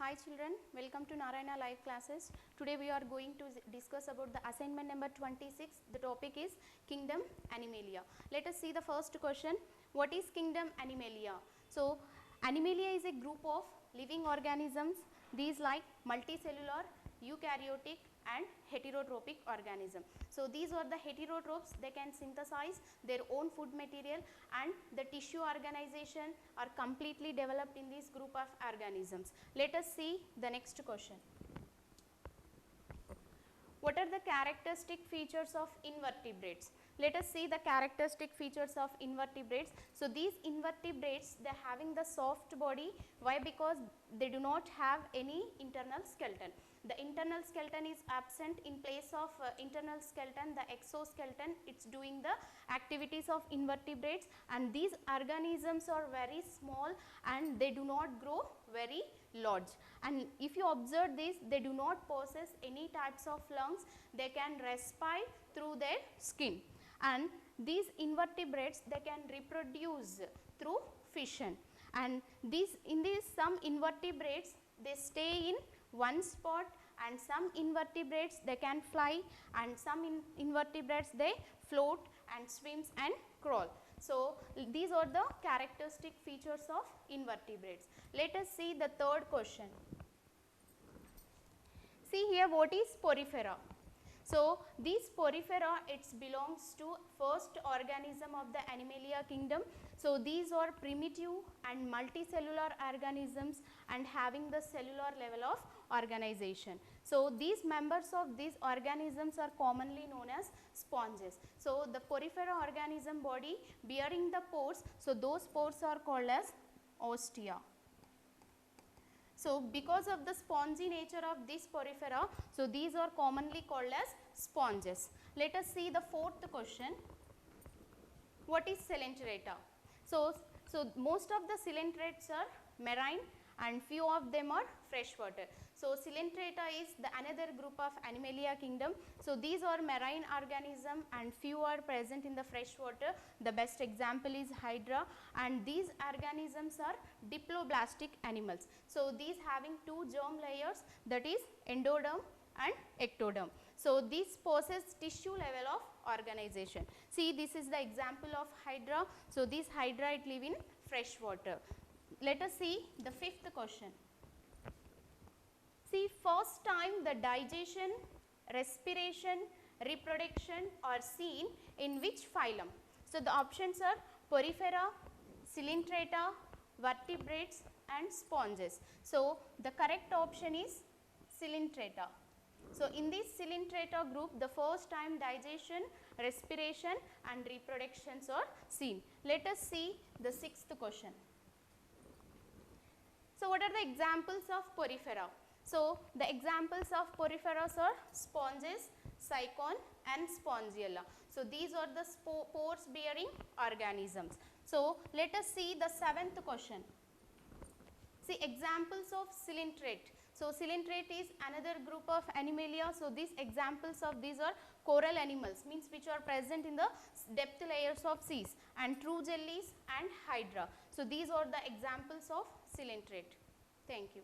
Hi children, welcome to Narayana live classes. Today we are going to discuss about the assignment number 26. The topic is Kingdom Animalia. Let us see the first question. What is Kingdom Animalia? So Animalia is a group of living organisms. These like multicellular, eukaryotic and heterotrophic organism. So these are the heterotrophs. They can synthesize their own food material and the tissue organization are completely developed in this group of organisms. Let us see the next question. What are the characteristic features of invertebrates? Let us see the characteristic features of invertebrates. So these invertebrates, they are having the soft body. Why? Because they do not have any internal skeleton. The internal skeleton is absent. In place of internal skeleton, the exoskeleton, it's doing the activities of invertebrates, and these organisms are very small and they do not grow very large. And if you observe this, they do not possess any types of lungs. They can respire through their skin, and these invertebrates, they can reproduce through fission. And in these some invertebrates, they stay in one spot, and some invertebrates, they can fly, and some invertebrates, they float and swims and crawl. So these are the characteristic features of invertebrates. Let us see the third question. See here, what is Porifera? So these Porifera, it belongs to first organism of the Animalia kingdom. So these are primitive and multicellular organisms and having the cellular level of organization. So these members of these organisms are commonly known as sponges. So the Porifera organism body bearing the pores, so those pores are called as ostia. So because of the spongy nature of this Porifera, so these are commonly called as sponges. Let us see the fourth question. What is Coelenterata? So most of the coelentrates are marine and few of them are freshwater. So Coelenterata is the another group of Animalia kingdom. So these are marine organism and few are present in the freshwater. The best example is Hydra, and these organisms are diploblastic animals. So these having two germ layers, that is endoderm and ectoderm. So this possesses tissue level of organization. See, this is the example of Hydra. So this Hydra, it live in freshwater. Let us see the fifth question. See, first time the digestion, respiration, reproduction are seen in which phylum? So the options are Porifera, Coelenterata, vertebrates and sponges. So the correct option is Coelenterata. So in this Coelenterata group, the first time digestion, respiration and reproductions are seen. Let us see the sixth question. So what are the examples of Porifera? So the examples of Poriferas are sponges, cycon and Spongiella. So these are the pores bearing organisms. So let us see the seventh question. See, examples of coelenterate. So coelenterate is another group of Animalia. So these examples of these are coral animals, means which are present in the depth layers of seas, and true jellies and Hydra. So these are the examples of coelenterate. Thank you.